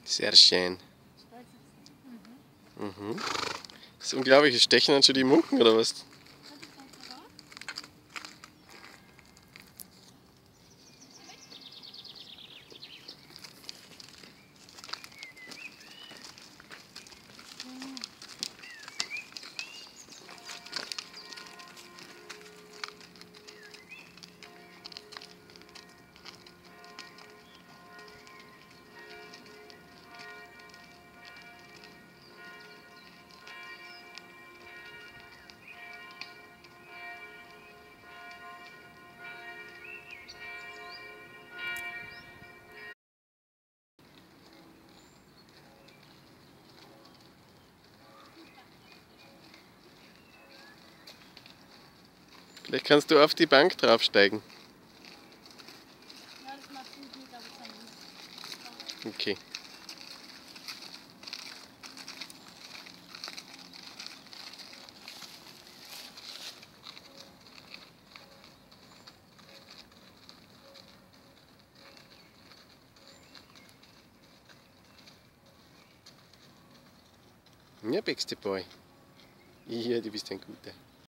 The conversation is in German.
Sehr schön. Mhm. Das ist unglaublich, es stechen dann schon die Munken oder was? Vielleicht kannst du auf die Bank draufsteigen. Ja, das macht Sinn, glaube ich, dann. Okay. Ja, Bixty Boy. Ja, du bist ein Guter.